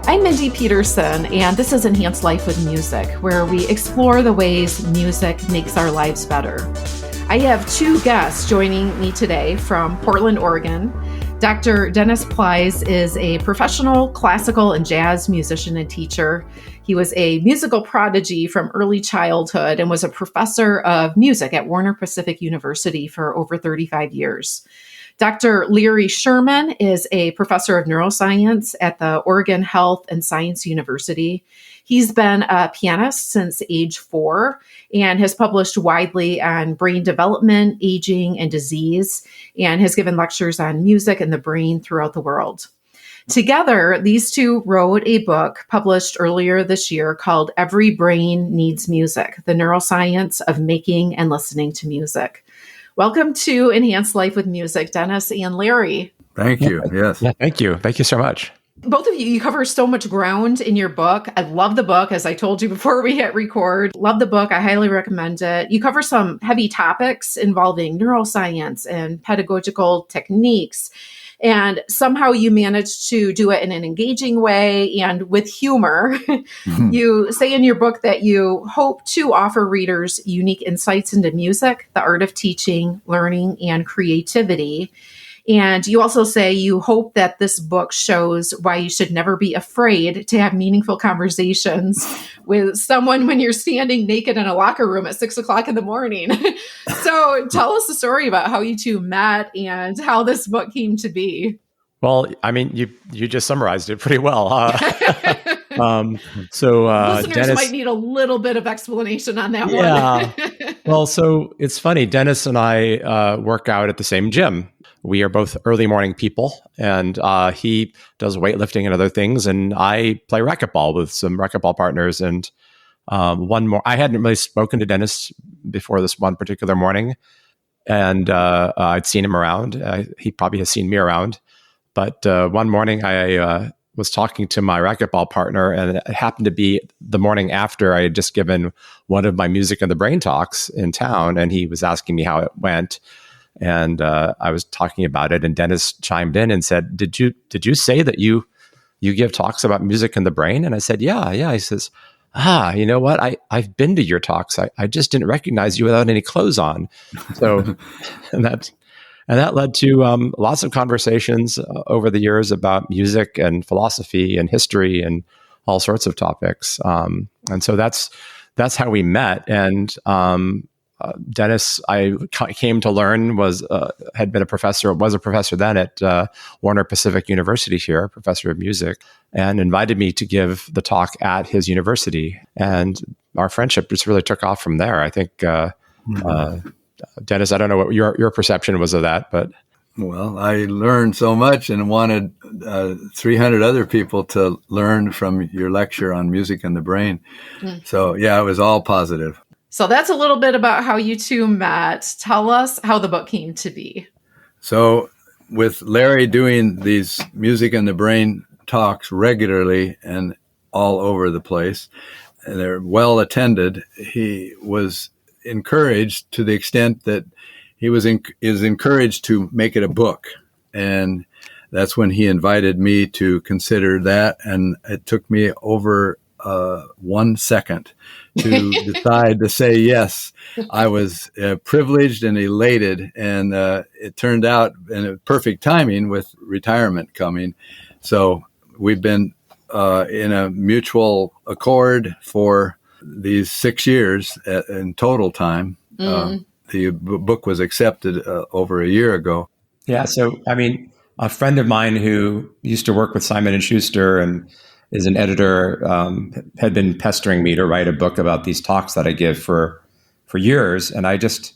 I'm Mindy Peterson, and this is Enhanced Life with Music, where we explore the ways music makes our lives better. I have two guests joining me today from Portland, Oregon. Dr. Dennis Plies is a professional classical and jazz musician and teacher. He was a musical prodigy from early childhood and was a professor of music at Warner Pacific University for over 35 years. Dr. Larry Sherman is a professor of neuroscience at the Oregon Health and Science University. He's been a pianist since age 4 and has published widely on brain development, aging, and disease, and has given lectures on music and the brain throughout the world. Together, these two wrote a book published earlier this year called Every Brain Needs Music: The Neuroscience of Making and Listening to Music. Welcome to Enhanced Life with Music, Dennis and Larry. Thank you. Yes. Yeah, thank you. Thank you so much. Both of you cover so much ground in your book. I love the book, as I told you before we hit record. Love the book. I highly recommend it. You cover some heavy topics involving neuroscience and pedagogical techniques. And somehow you managed to do it in an engaging way and with humor. You say in your book that you hope to offer readers unique insights into music, the art of teaching, learning, and creativity. And you also say you hope that this book shows why you should never be afraid to have meaningful conversations with someone when you're standing naked in a locker room at 6 o'clock in the morning. So tell us the story about how you two met and how this book came to be. Well, I mean, you just summarized it pretty well. Listeners Dennis might need a little bit of explanation on that one. Well, so it's funny. Dennis and I work out at the same gym. We are both early morning people, and he does weightlifting and other things, and I play racquetball with some racquetball partners. And I hadn't really spoken to Dennis before this one particular morning, and I'd seen him around. He probably has seen me around. But one morning I was talking to my racquetball partner, and it happened to be the morning after I had just given one of my Music and the Brain talks in town, and he was asking me how it went. And I was talking about it, and Dennis chimed in and said, Did you say that you give talks about music and the brain? And I said, yeah. He says, you know what? I've been to your talks. I just didn't recognize you without any clothes on. So, and that led to lots of conversations over the years about music and philosophy and history and all sorts of topics. And so that's how we met. And Dennis, I came to learn, was a professor then at Warner Pacific University here, professor of music, and invited me to give the talk at his university. And our friendship just really took off from there. I think, Dennis, I don't know what your perception was of that, but. Well, I learned so much and wanted 300 other people to learn from your lecture on music and the brain. So, yeah, it was all positive. So that's a little bit about how you two met. Tell us how the book came to be. So with Larry doing these Music and the Brain talks regularly and all over the place, and they're well attended, he was encouraged to the extent that he is encouraged to make it a book. And that's when he invited me to consider that. And it took me over 1 second to decide to say yes. I was privileged and elated, and it turned out in perfect timing with retirement coming. So we've been in a mutual accord for these 6 years in total time. The book was accepted over a year ago. Yeah. So, I mean, a friend of mine who used to work with Simon & Schuster and is an editor, had been pestering me to write a book about these talks that I give for years. And I just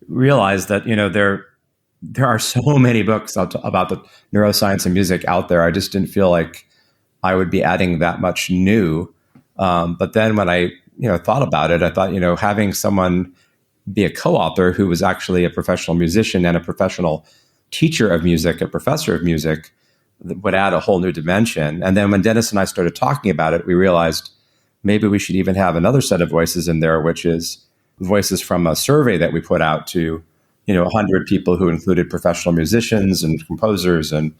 realized that, there are so many books about the neuroscience and music out there. I just didn't feel like I would be adding that much new. But then when I, thought about it, I thought, having someone be a co-author who was actually a professional musician and a professional teacher of music, a professor of music, would add a whole new dimension. And then when Dennis and I started talking about it, we realized maybe we should even have another set of voices in there, which is voices from a survey that we put out to, 100 people who included professional musicians and composers and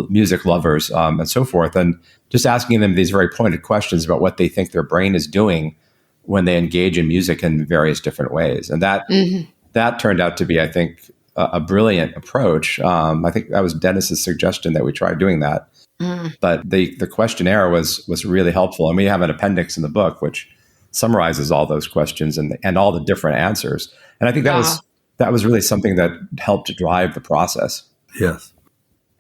music lovers, and so forth, and just asking them these very pointed questions about what they think their brain is doing when they engage in music in various different ways. And that turned out to be, I think, a brilliant approach. I think that was Dennis's suggestion that we try doing that. But the questionnaire was really helpful. And we have an appendix in the book which summarizes all those questions and all the different answers. And I think that was really something that helped to drive the process. Yes.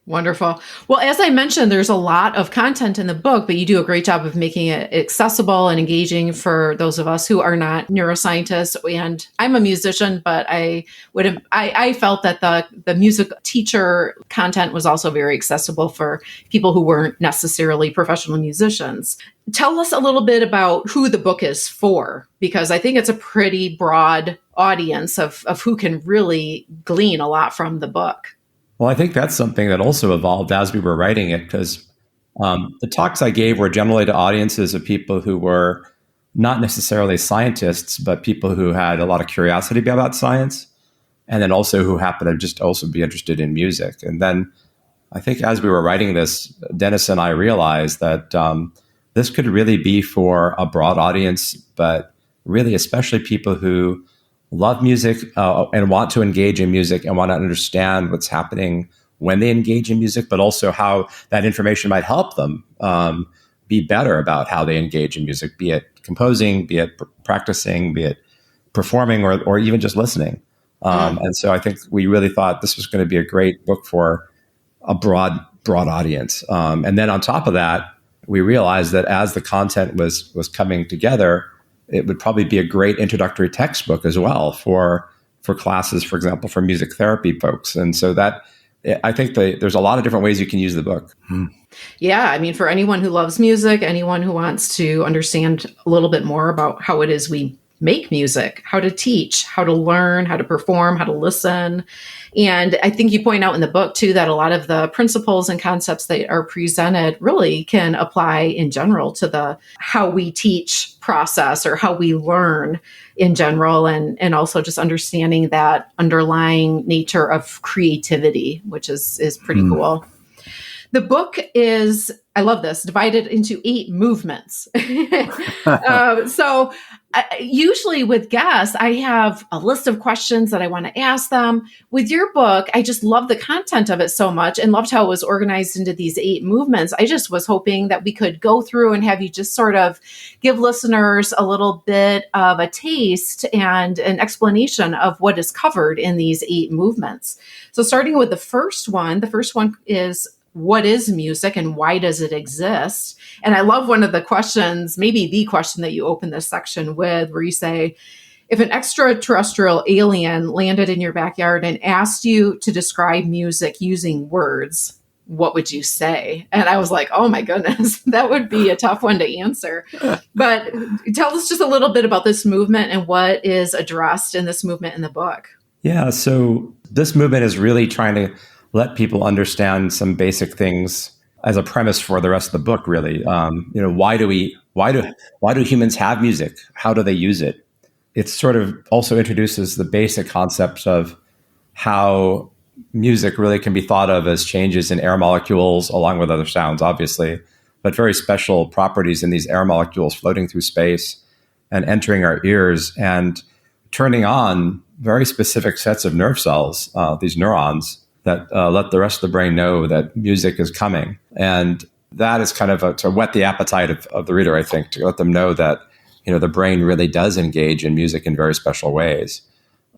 Wonderful. Well, as I mentioned, there's a lot of content in the book, but you do a great job of making it accessible and engaging for those of us who are not neuroscientists. And I'm a musician, but I felt that the music teacher content was also very accessible for people who weren't necessarily professional musicians. Tell us a little bit about who the book is for, because I think it's a pretty broad audience of who can really glean a lot from the book. Well, I think that's something that also evolved as we were writing it, because the talks I gave were generally to audiences of people who were not necessarily scientists, but people who had a lot of curiosity about science, and then also who happened to just also be interested in music. And then I think as we were writing this, Dennis and I realized that this could really be for a broad audience, but really especially people who love music and want to engage in music and want to understand what's happening when they engage in music, but also how that information might help them be better about how they engage in music, be it composing, be it practicing, be it performing, or even just listening. And so I think we really thought this was going to be a great book for a broad audience. And then on top of that, we realized that as the content was coming together, it would probably be a great introductory textbook as well for classes, for example, for music therapy folks. And so that, I think there's a lot of different ways you can use the book. Yeah. I mean, for anyone who loves music, anyone who wants to understand a little bit more about how it is we make music, how to teach, how to learn, how to perform, how to listen. And I think you point out in the book too, that a lot of the principles and concepts that are presented really can apply in general to the how we teach process or how we learn in general. And also just understanding that underlying nature of creativity, which is pretty cool. The book is, I love this, divided into 8 movements. So usually with guests, I have a list of questions that I want to ask them. With your book, I just love the content of it so much and loved how it was organized into these 8 movements. I just was hoping that we could go through and have you just sort of give listeners a little bit of a taste and an explanation of what is covered in these 8 movements. So starting with the first one is, what is music and why does it exist? And I love one of the questions, maybe the question that you open this section with, where you say, if an extraterrestrial alien landed in your backyard and asked you to describe music using words, what would you say? And I was like, oh my goodness, that would be a tough one to answer. But tell us just a little bit about this movement and what is addressed in this movement in the book. Yeah, so this movement is really trying to let people understand some basic things as a premise for the rest of the book, really. Why do humans have music? How do they use it? It sort of also introduces the basic concepts of how music really can be thought of as changes in air molecules, along with other sounds, obviously, but very special properties in these air molecules floating through space and entering our ears and turning on very specific sets of nerve cells, these neurons, that let the rest of the brain know that music is coming. And that is kind of to whet the appetite of the reader, I think, to let them know that, the brain really does engage in music in very special ways.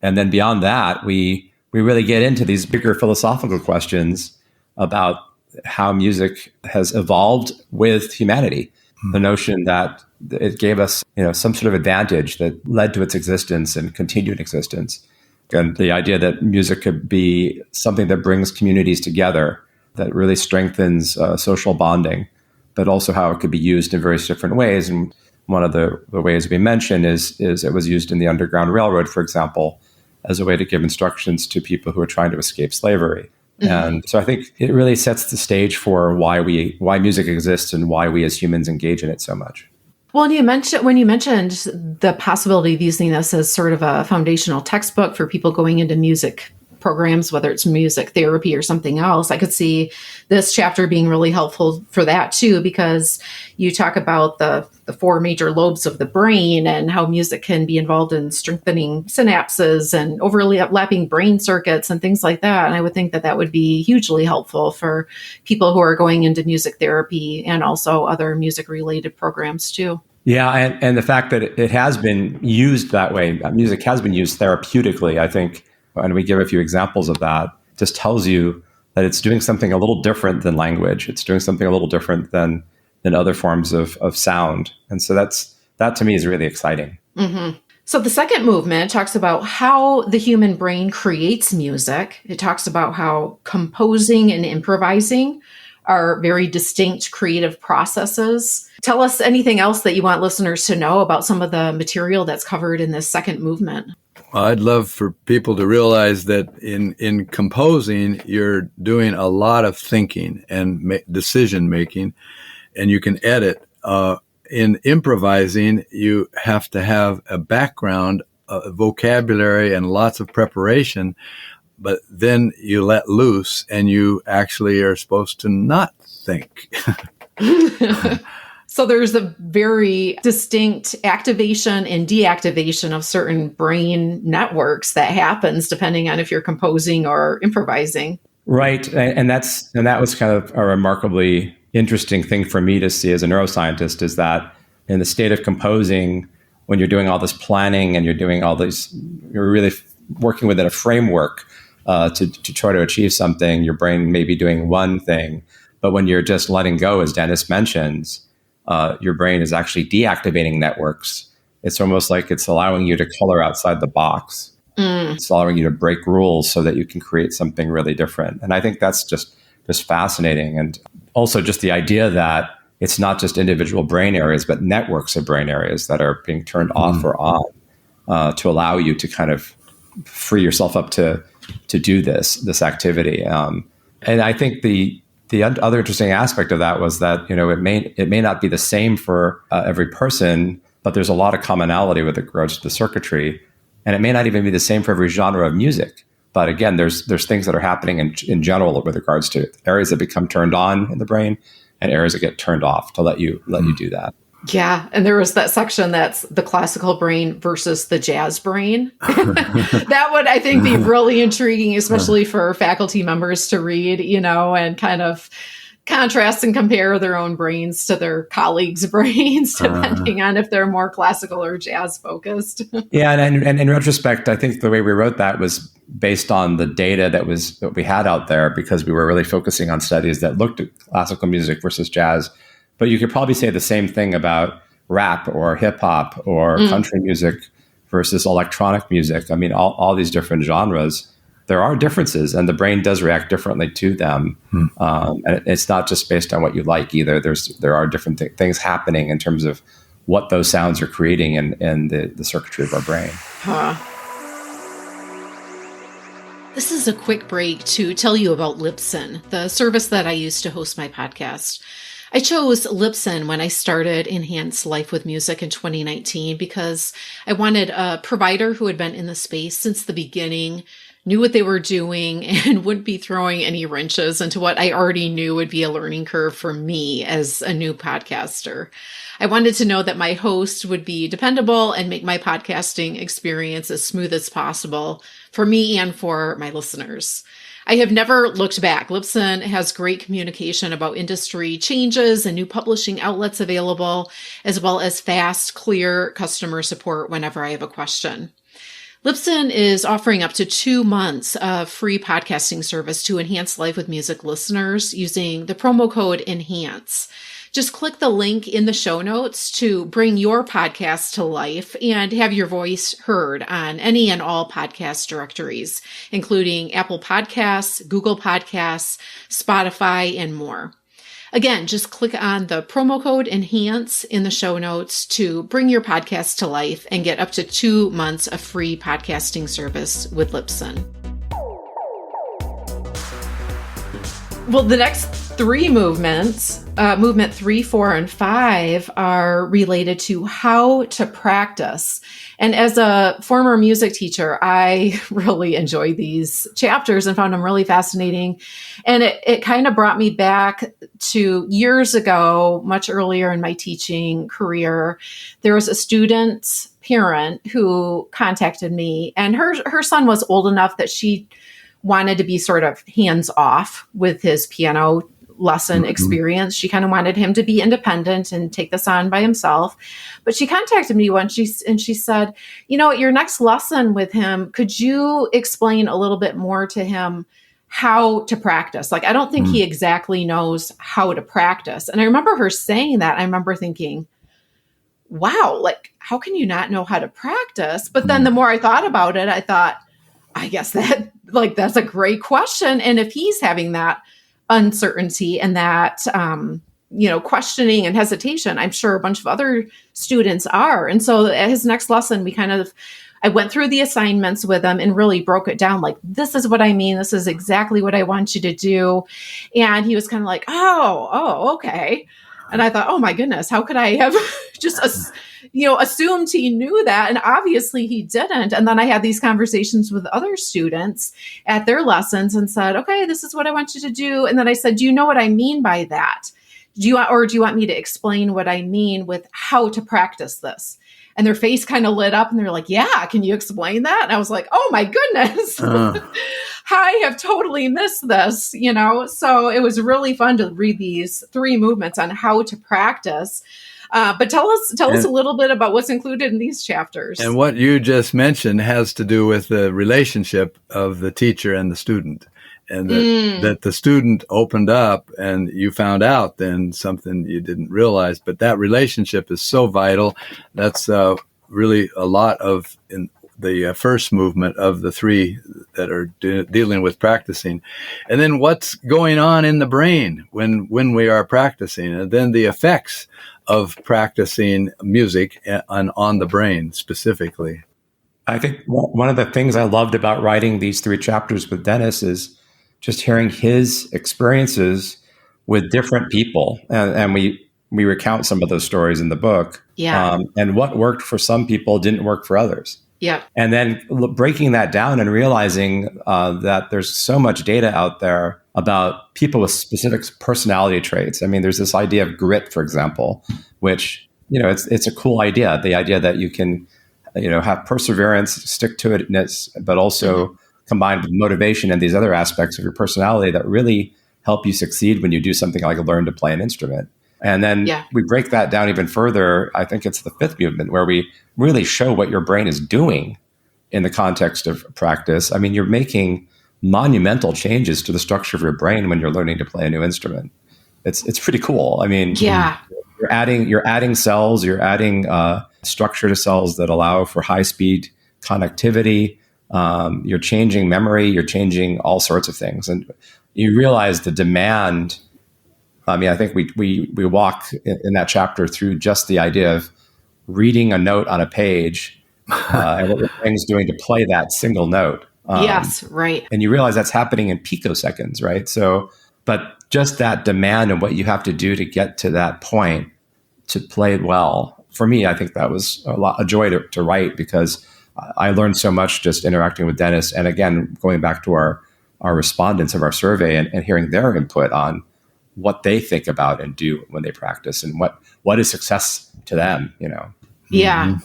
And then beyond that, we really get into these bigger philosophical questions about how music has evolved with humanity. The notion that it gave us, some sort of advantage that led to its existence and continued existence. And the idea that music could be something that brings communities together, that really strengthens social bonding, but also how it could be used in various different ways. And one of the ways we mentioned is it was used in the Underground Railroad, for example, as a way to give instructions to people who are trying to escape slavery. Mm-hmm. And so I think it really sets the stage for why music exists and why we as humans engage in it so much. Well, and when you mentioned the possibility of using this as sort of a foundational textbook for people going into music programs, whether it's music therapy or something else. I could see this chapter being really helpful for that too, because you talk about the four major lobes of the brain and how music can be involved in strengthening synapses and overlapping brain circuits and things like that. And I would think that that would be hugely helpful for people who are going into music therapy and also other music related programs too. Yeah, and the fact that it has been used that way, music has been used therapeutically, I think, and we give a few examples of that, just tells you that it's doing something a little different than language. It's doing something a little different than other forms of sound. And so that to me is really exciting. Mm-hmm. So the second movement talks about how the human brain creates music. It talks about how composing and improvising are very distinct creative processes. Tell us anything else that you want listeners to know about some of the material that's covered in this second movement. Well, I'd love for people to realize that in composing, you're doing a lot of thinking and decision making, and you can edit. In improvising, you have to have a background, vocabulary, and lots of preparation. But then you let loose and you actually are supposed to not think. So there's a very distinct activation and deactivation of certain brain networks that happens depending on if you're composing or improvising. Right. And that was kind of a remarkably interesting thing for me to see as a neuroscientist, is that in the state of composing, when you're doing all this planning and you're doing all this, you're really working within a framework to try to achieve something. Your brain may be doing one thing, but when you're just letting go, as Dennis mentions, your brain is actually deactivating networks. It's almost like it's allowing you to color outside the box. It's allowing you to break rules so that you can create something really different. And I think that's just fascinating. And also just the idea that it's not just individual brain areas, but networks of brain areas that are being turned off or on to allow you to kind of free yourself up to do this activity. And I think the other interesting aspect of that was that, it may not be the same for every person, but there's a lot of commonality with regards to the circuitry, and it may not even be the same for every genre of music. But again, there's things that are happening in general with regards to areas that become turned on in the brain and areas that get turned off to let you do that. Yeah. And there was that section that's the classical brain versus the jazz brain. That would, I think, be really intriguing, especially for faculty members to read, and kind of contrast and compare their own brains to their colleagues' brains, depending on if they're more classical or jazz focused. Yeah. And in retrospect, I think the way we wrote that was based on the data that we had out there, because we were really focusing on studies that looked at classical music versus jazz. But you could probably say the same thing about rap or hip hop or country music versus electronic music. I mean, all these different genres, there are differences, and the brain does react differently to them. And it's not just based on what you like either. There are different things happening in terms of what those sounds are creating in the circuitry of our brain. This is a quick break to tell you about Libsyn, the service that I use to host my podcast. I chose Libsyn when I started Enhance Life with Music in 2019 because I wanted a provider who had been in the space since the beginning, knew what they were doing, and wouldn't be throwing any wrenches into what I already knew would be a learning curve for me as a new podcaster. I wanted to know that my host would be dependable and make my podcasting experience as smooth as possible for me and for my listeners. I have never looked back. Libsyn has great communication about industry changes and new publishing outlets available, as well as fast, clear customer support whenever I have a question. Libsyn is offering up to 2 months of free podcasting service to Enhance Life with Music listeners using the promo code ENHANCE. Just click the link in the show notes to bring your podcast to life and have your voice heard on any and all podcast directories, including Apple Podcasts, Google Podcasts, Spotify, and more. Again, just click on the promo code ENHANCE in the show notes to bring your podcast to life and get up to 2 months of free podcasting service with Libsyn. Well, the next three movements, movement 3, 4, and 5, are related to how to practice. And as a former music teacher, I really enjoy these chapters and found them really fascinating. And it kind of brought me back to years ago, much earlier in my teaching career. There was a student's parent who contacted me, and her son was old enough that she wanted to be sort of hands off with his piano lesson experience. She kind of wanted him to be independent and take this on by himself. But she contacted me once and she said, at your next lesson with him, could you explain a little bit more to him how to practice? Like, I don't think he exactly knows how to practice. And I remember her saying that. I remember thinking, wow, like, how can you not know how to practice? But then the more I thought about it, I thought, I guess that's a great question. And if he's having that uncertainty and that, questioning and hesitation, I'm sure a bunch of other students are. And so at his next lesson, I went through the assignments with him and really broke it down. Like, this is what I mean. This is exactly what I want you to do. And he was kind of like, oh, okay. And I thought, oh my goodness, how could I have just, assumed he knew that? And obviously he didn't. And then I had these conversations with other students at their lessons and said, okay, this is what I want you to do. And then I said, do you know what I mean by that? Do you want me to explain what I mean with how to practice this? And their face kind of lit up and they're like, yeah, can you explain that? And I was like, oh my goodness, I have totally missed this, So it was really fun to read these three movements on how to practice. But tell us a little bit about what's included in these chapters. And what you just mentioned has to do with the relationship of the teacher and the student. And that the student opened up and you found out then something you didn't realize. But that relationship is so vital. That's really a lot of in the first movement of the three that are dealing with practicing. And then what's going on in the brain when we are practicing, and then the effects of practicing music on the brain specifically. I think one of the things I loved about writing these three chapters with Dennis is just hearing his experiences with different people. And we recount some of those stories in the book. Yeah. And what worked for some people didn't work for others. Yeah. And then breaking that down and realizing that there's so much data out there about people with specific personality traits. I mean, there's this idea of grit, for example, which, it's a cool idea. The idea that you can, have perseverance, stick to itness, but also combined with motivation and these other aspects of your personality that really help you succeed when you do something like learn to play an instrument. And then we break that down even further. I think it's the fifth movement where we really show what your brain is doing in the context of practice. I mean, you're making monumental changes to the structure of your brain when you're learning to play a new instrument. It's pretty cool. I mean, you're adding cells, you're adding structure to cells that allow for high speed connectivity. You're changing memory, you're changing all sorts of things. And you realize the demand. I mean, I think we walk in that chapter through just the idea of reading a note on a page and what your brain is doing to play that single note. Yes, right. And you realize that's happening in picoseconds, right? So, but just that demand and what you have to do to get to that point to play it well. For me, I think that was a joy to write because I learned so much just interacting with Dennis. And again, going back to our respondents of our survey and hearing their input on what they think about and do when they practice and what is success to them, Yeah.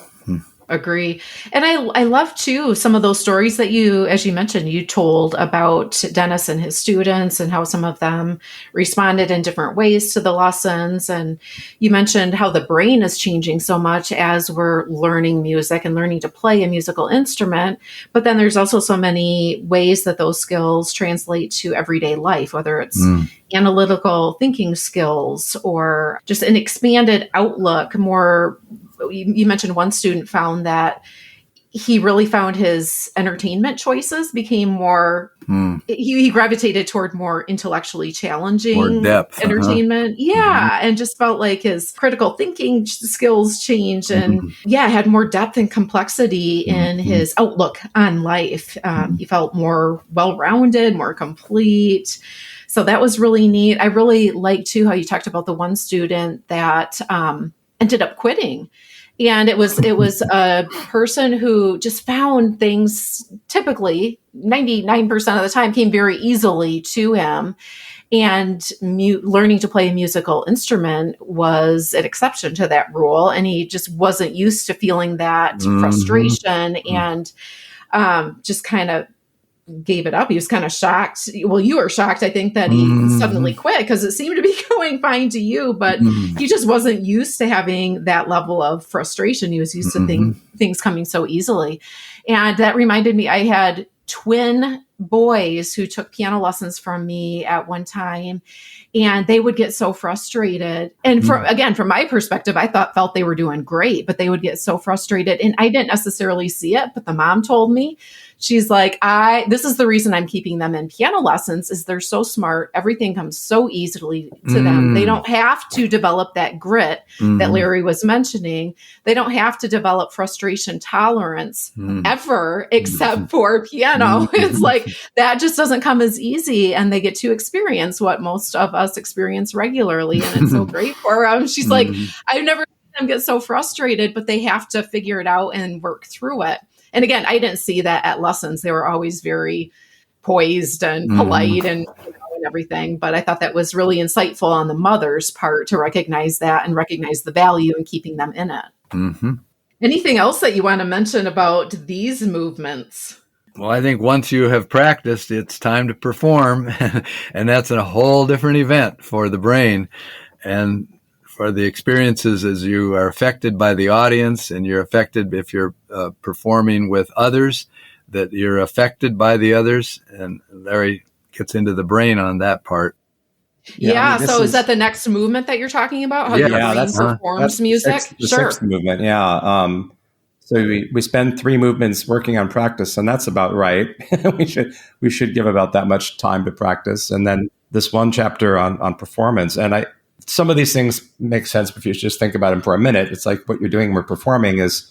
Agree. And I love too some of those stories that as you mentioned, you told about Dennis and his students and how some of them responded in different ways to the lessons. And you mentioned how the brain is changing so much as we're learning music and learning to play a musical instrument. But then there's also so many ways that those skills translate to everyday life, whether it's analytical thinking skills or just an expanded outlook, more. You mentioned one student found that he really found his entertainment choices became more, he gravitated toward more intellectually challenging more depth, entertainment. Yeah. And just felt like his critical thinking skills changed and had more depth and complexity in his outlook on life. He felt more well-rounded, more complete. So that was really neat. I really liked too how you talked about the one student that ended up quitting. And it was a person who just found things, typically 99% of the time, came very easily to him. And learning to play a musical instrument was an exception to that rule. And he just wasn't used to feeling that frustration and just kind of gave it up. He was kind of shocked. Well, you were shocked, I think, that he suddenly quit, because it seemed to be going fine to you, but he just wasn't used to having that level of frustration. He was used to things coming so easily. And that reminded me, I had twin boys who took piano lessons from me at one time, and they would get so frustrated. And from my perspective, I felt they were doing great, but they would get so frustrated, and I didn't necessarily see it, but the mom told me. She's like, this is the reason I'm keeping them in piano lessons, is they're so smart. Everything comes so easily to them. They don't have to develop that grit that Larry was mentioning. They don't have to develop frustration tolerance ever, except for piano. It's like, that just doesn't come as easy, and they get to experience what most of us experience regularly. And it's so great for them. She's like, I've never seen them get so frustrated, but they have to figure it out and work through it. And again, I didn't see that at lessons. They were always very poised and polite and everything. But I thought that was really insightful on the mother's part to recognize that and recognize the value in keeping them in it. Anything else that you want to mention about these movements? Well, I think once you have practiced, it's time to perform. And that's a whole different event for the brain. And for the experiences, as you are affected by the audience, and you're affected if you're performing with others, that you're affected by the others. And Larry gets into the brain on that part. Yeah. So is that the next movement that you're talking about? How your brain performs music? The sixth movement. Yeah. So we spend 3 movements working on practice, and that's about right. we should give about that much time to practice. And then this one chapter on performance. And some of these things make sense if you just think about them for a minute. It's like what you're doing when performing is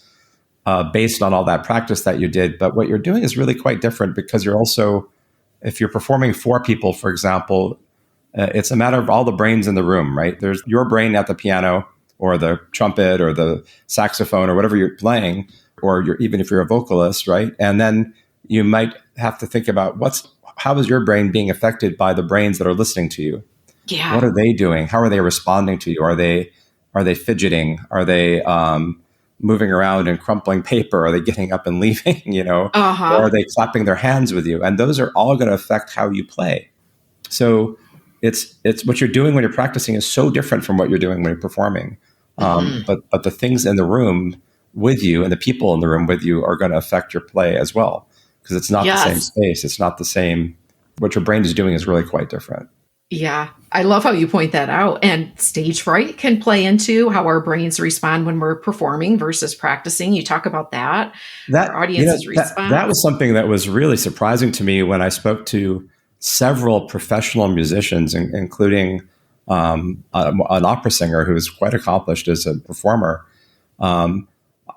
based on all that practice that you did. But what you're doing is really quite different, because you're also, if you're performing for people, for example, it's a matter of all the brains in the room, right? There's your brain at the piano or the trumpet or the saxophone or whatever you're playing, or even if you're a vocalist, right? And then you might have to think about how is your brain being affected by the brains that are listening to you? Yeah. What are they doing? How are they responding to you? Are they fidgeting? Are they moving around and crumpling paper? Are they getting up and leaving? Or are they clapping their hands with you? And those are all going to affect how you play. So it's what you're doing when you're practicing is so different from what you're doing when you're performing. But the things in the room with you and the people in the room with you are going to affect your play as well, because it's not the same space. It's not the same. What your brain is doing is really quite different. Yeah, I love how you point that out. And stage fright can play into how our brains respond when we're performing versus practicing. You talk about that. Our audiences respond. That was something that was really surprising to me when I spoke to several professional musicians, including an opera singer who was quite accomplished as a performer. I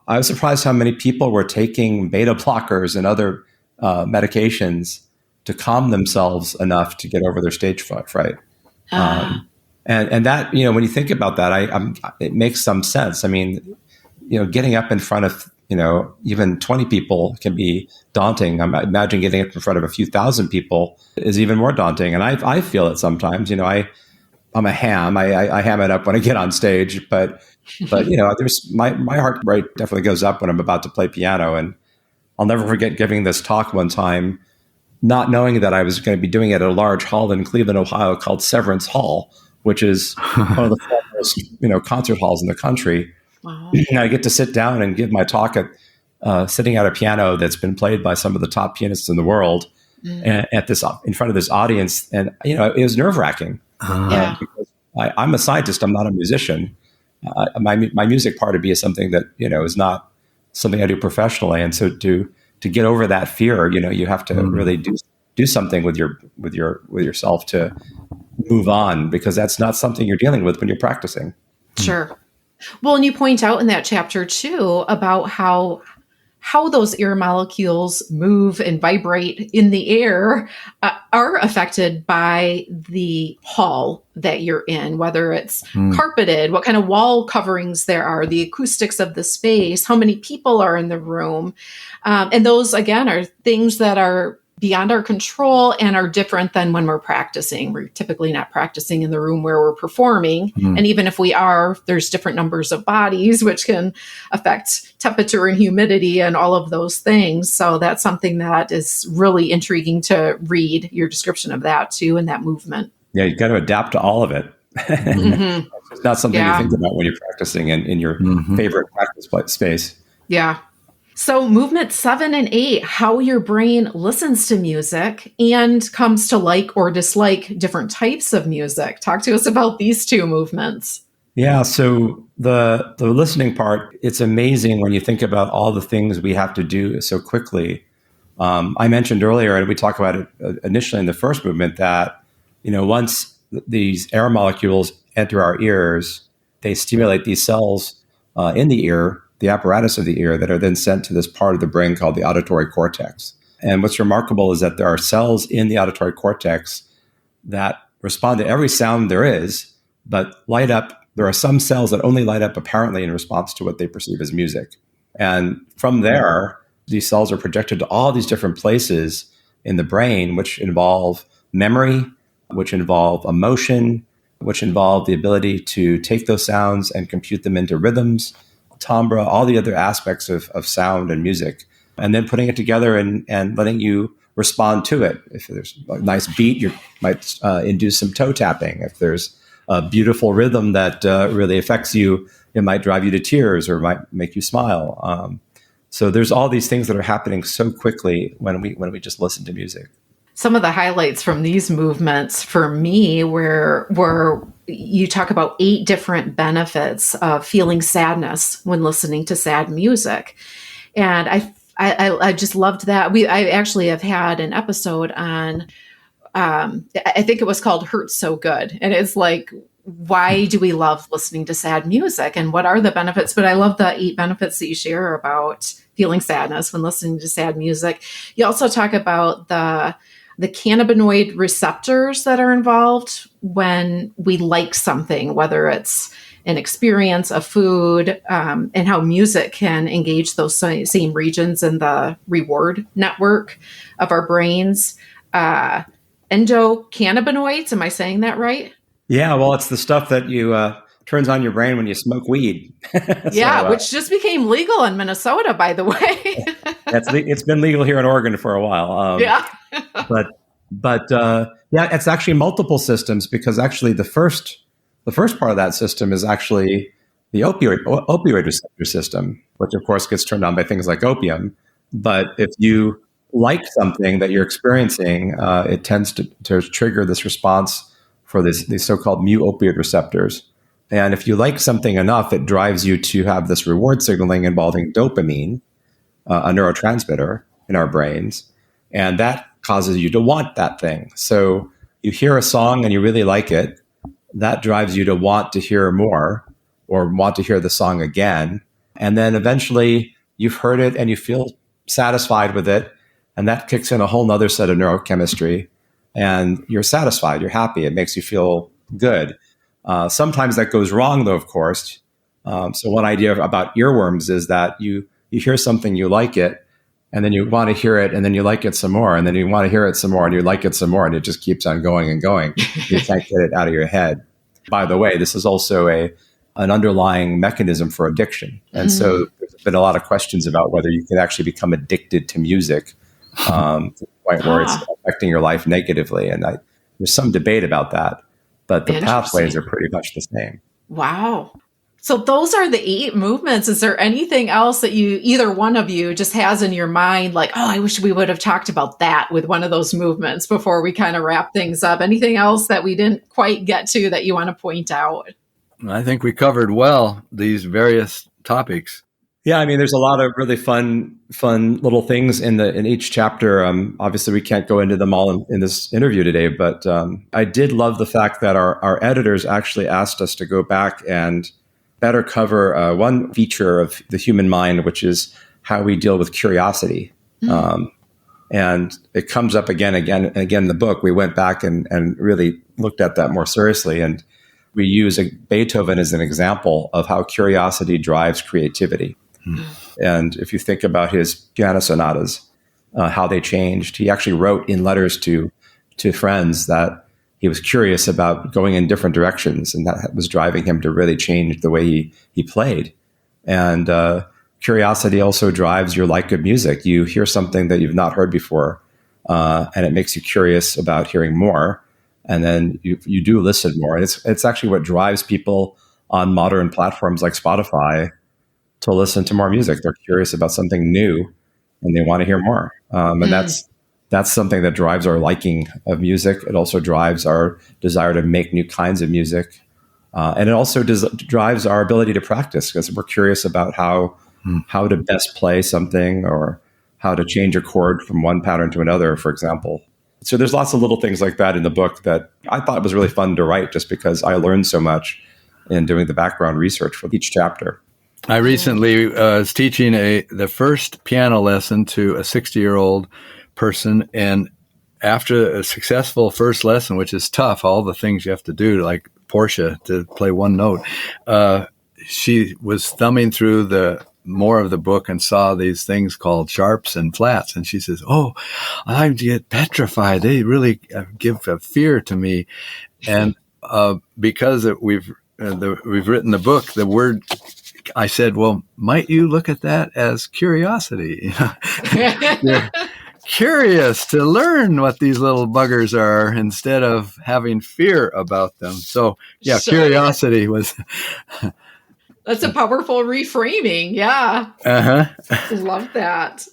was surprised how many people were taking beta blockers and other medications to calm themselves enough to get over their stage fright. And that, when you think about that, it makes some sense. I mean, getting up in front of, even 20 people can be daunting. I imagine getting up in front of a few thousand people is even more daunting. And I feel it sometimes. I'm a ham. I ham it up when I get on stage, but there's my heart rate definitely goes up when I'm about to play piano. And I'll never forget giving this talk one time, not knowing that I was going to be doing it at a large hall in Cleveland, Ohio called Severance Hall, which is one of the foremost, concert halls in the country. Wow. And I get to sit down and give my talk sitting at a piano that's been played by some of the top pianists in the world, and in front of this audience. And, it was nerve-wracking. Because I'm a scientist. I'm not a musician. My music part of me is something that, is not something I do professionally. And so to get over that fear, you have to really do something with yourself to move on, because that's not something you're dealing with when you're practicing. Sure. Well, and you point out in that chapter too about how how those air molecules move and vibrate in the air are affected by the hall that you're in, whether it's carpeted, what kind of wall coverings there are, the acoustics of the space, how many people are in the room. And those, again, are things that are beyond our control and are different than when we're practicing. We're typically not practicing in the room where we're performing. And even if we are, there's different numbers of bodies, which can affect temperature and humidity and all of those things. So that's something that is really intriguing to read your description of that too, and that movement. Yeah, you got to adapt to all of it. It's not something you think about when you're practicing in your favorite practice space. Yeah. So movement 7 and 8, how your brain listens to music and comes to like or dislike different types of music. Talk to us about these two movements. Yeah, so the listening part, it's amazing when you think about all the things we have to do so quickly. I mentioned earlier, and we talked about it initially in the first movement, that once these air molecules enter our ears, they stimulate these cells in the ear, the apparatus of the ear, that are then sent to this part of the brain called the auditory cortex. And what's remarkable is that there are cells in the auditory cortex that respond to every sound there is, but light up. There are some cells that only light up apparently in response to what they perceive as music. And from there, these cells are projected to all these different places in the brain, which involve memory, which involve emotion, which involve the ability to take those sounds and compute them into rhythms, timbre, all the other aspects of sound and music, and then putting it together and letting you respond to it. If there's a nice beat, you might induce some toe tapping. If there's a beautiful rhythm that really affects you, it might drive you to tears or might make you smile. So there's all these things that are happening so quickly when we just listen to music. Some of the highlights from these movements for me were you talk about 8 different benefits of feeling sadness when listening to sad music. And I just loved that. I actually have had an episode on, I think it was called Hurt So Good. And it's like, why do we love listening to sad music and what are the benefits? But I love the 8 benefits that you share about feeling sadness when listening to sad music. You also talk about the cannabinoid receptors that are involved when we like something, whether it's an experience, a food, and how music can engage those same regions in the reward network of our brains. Endocannabinoids, am I saying that right? Yeah, well, it's the stuff that you turns on your brain when you smoke weed. Which just became legal in Minnesota, by the way. It's been legal here in Oregon for a while. But it's actually multiple systems, because actually the first part of that system is actually the opioid receptor system, which of course gets turned on by things like opium. But if you like something that you're experiencing, it tends to trigger this response for these so-called mu-opioid receptors. And if you like something enough, it drives you to have this reward signaling involving dopamine, a neurotransmitter in our brains. And that causes you to want that thing. So you hear a song and you really like it. That drives you to want to hear more or want to hear the song again. And then eventually you've heard it and you feel satisfied with it. And that kicks in a whole nother set of neurochemistry. And you're satisfied, you're happy. It makes you feel good. Sometimes that goes wrong, though, of course. So one idea about earworms is that you hear something, you like it, and then you want to hear it, and then you like it some more, and then you want to hear it some more, and you like it some more, and it just keeps on going and going. You can't get it out of your head. By the way, this is also an underlying mechanism for addiction. And so there's been a lot of questions about whether you can actually become addicted to music to the point where it's affecting your life negatively. And there's some debate about that, but the pathways are pretty much the same. Wow. So those are the 8 movements. Is there anything else that either one of you just has in your mind, like, oh, I wish we would have talked about that with one of those movements before we kind of wrap things up? Anything else that we didn't quite get to that you want to point out? I think we covered well these various topics. Yeah, I mean, there's a lot of really fun little things in each chapter. Obviously, we can't go into them all in this interview today, but I did love the fact that our editors actually asked us to go back and better cover one feature of the human mind, which is how we deal with curiosity. And it comes up again and again in the book. We went back and really looked at that more seriously. And we use Beethoven as an example of how curiosity drives creativity. And if you think about his piano sonatas, how they changed, he actually wrote in letters to friends that he was curious about going in different directions, and that was driving him to really change the way he played. And curiosity also drives your like of music. You hear something that you've not heard before, and it makes you curious about hearing more. And then you do listen more. And it's actually what drives people on modern platforms like Spotify to listen to more music. They're curious about something new, and they want to hear more. And that's something that drives our liking of music. It also drives our desire to make new kinds of music. And it also drives our ability to practice, because we're curious about how to best play something, or how to change a chord from one pattern to another, for example. So there's lots of little things like that in the book that I thought was really fun to write, just because I learned so much in doing the background research for each chapter. I recently was teaching the first piano lesson to a 60-year-old person, and after a successful first lesson, which is tough, all the things you have to do, like Portia, to play one note, she was thumbing through more of the book and saw these things called sharps and flats, and she says, "Oh, I get petrified. They really give a fear to me." And because we've written the book, the word, I said, "Well, might you look at that as curiosity?" You're curious to learn what these little buggers are instead of having fear about them. So, yeah, sure. Curiosity was. That's a powerful reframing. Yeah. Love that.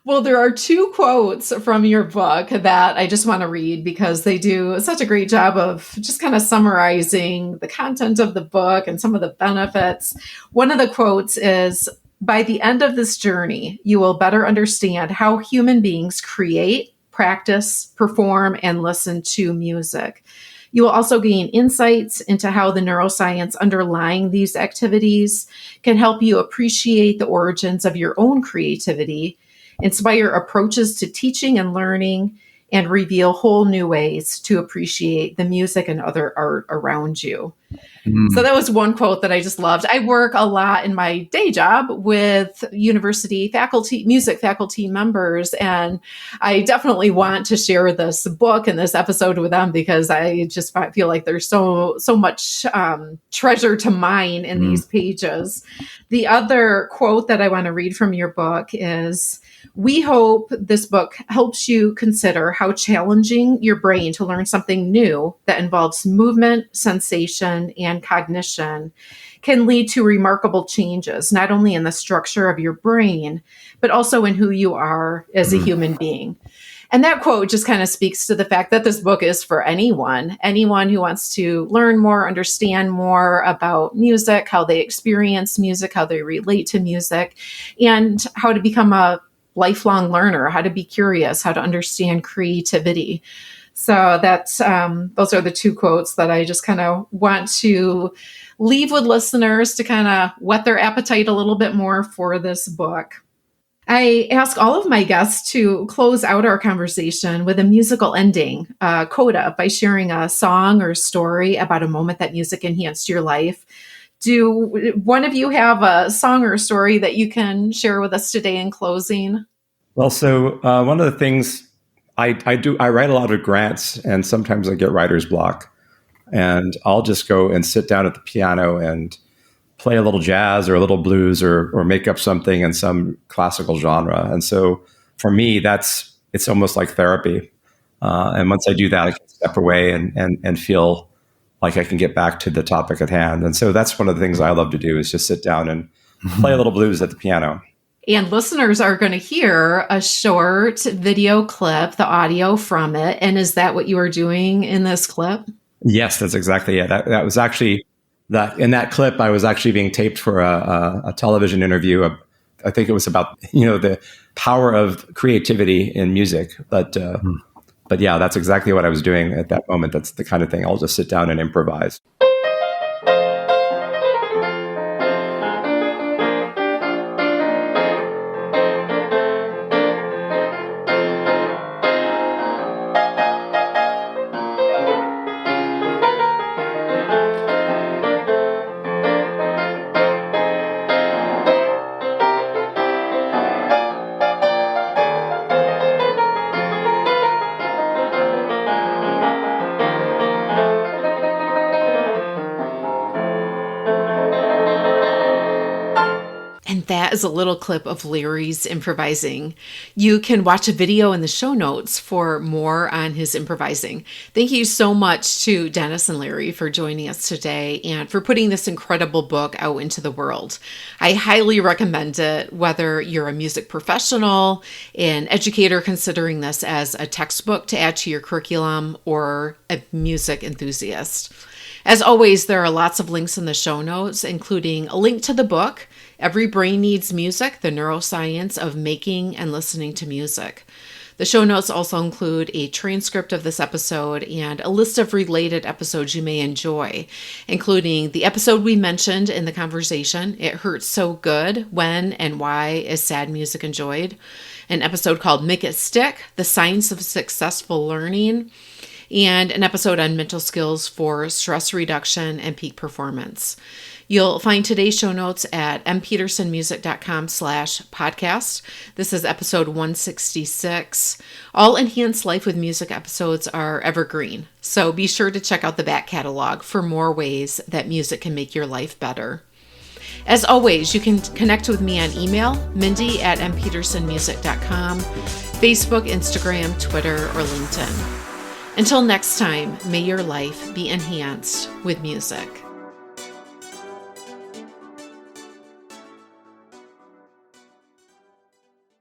Well, there are two quotes from your book that I just want to read, because they do such a great job of just kind of summarizing the content of the book and some of the benefits. One of the quotes is, "By the end of this journey, you will better understand how human beings create, practice, perform, and listen to music. You will also gain insights into how the neuroscience underlying these activities can help you appreciate the origins of your own creativity, inspire approaches to teaching and learning, and reveal whole new ways to appreciate the music and other art around you." So that was one quote that I just loved. I work a lot in my day job with university faculty, music faculty members, and I definitely want to share this book and this episode with them, because I just feel like there's so much treasure to mine in these pages. The other quote that I want to read from your book is, "We hope this book helps you consider how challenging your brain to learn something new that involves movement, sensation, and cognition can lead to remarkable changes, not only in the structure of your brain, but also in who you are as a human being." And that quote just kind of speaks to the fact that this book is for anyone who wants to learn more, understand more about music, how they experience music, how they relate to music, and how to become a lifelong learner, how to be curious, how to understand creativity. So that's those are the two quotes that I just kind of want to leave with listeners to kind of whet their appetite a little bit more for this book. I ask all of my guests to close out our conversation with a musical ending, coda, by sharing a song or story about a moment that music enhanced your life. Do one of you have a song or a story that you can share with us today in closing? Well, so one of the things I write a lot of grants, and sometimes I get writer's block, and I'll just go and sit down at the piano and play a little jazz or a little blues or make up something in some classical genre. And so for me, it's almost like therapy. And once I do that, I can step away and feel like I can get back to the topic at hand. And so that's one of the things I love to do, is just sit down and play a little blues at the piano. And listeners are going to hear a short video clip, the audio from it. And is that what you were doing in this clip? Yes, that's exactly it. That was actually that. In that clip, I was actually being taped for a television interview. I think it was about the power of creativity in music. But yeah, that's exactly what I was doing at that moment. That's the kind of thing I'll just sit down and improvise. that is a little clip of Larry's improvising. You can watch a video in the show notes for more on his improvising. Thank you so much to Dennis and Larry for joining us today and for putting this incredible book out into the world. I highly recommend it, whether you're a music professional, an educator considering this as a textbook to add to your curriculum, or a music enthusiast. As always, there are lots of links in the show notes, including a link to the book, Every Brain Needs Music, The Neuroscience of Making and Listening to Music. The show notes also include a transcript of this episode and a list of related episodes you may enjoy, including the episode we mentioned in the conversation, It Hurts So Good, When and Why is Sad Music Enjoyed? An episode called Make It Stick, The Science of Successful Learning, and an episode on mental skills for stress reduction and peak performance. You'll find today's show notes at mpetersonmusic.com/podcast. This is episode 166. All Enhanced Life with Music episodes are evergreen, so be sure to check out the back catalog for more ways that music can make your life better. As always, you can connect with me on email, mindy@mpetersonmusic.com, Facebook, Instagram, Twitter, or LinkedIn. Until next time, may your life be enhanced with music.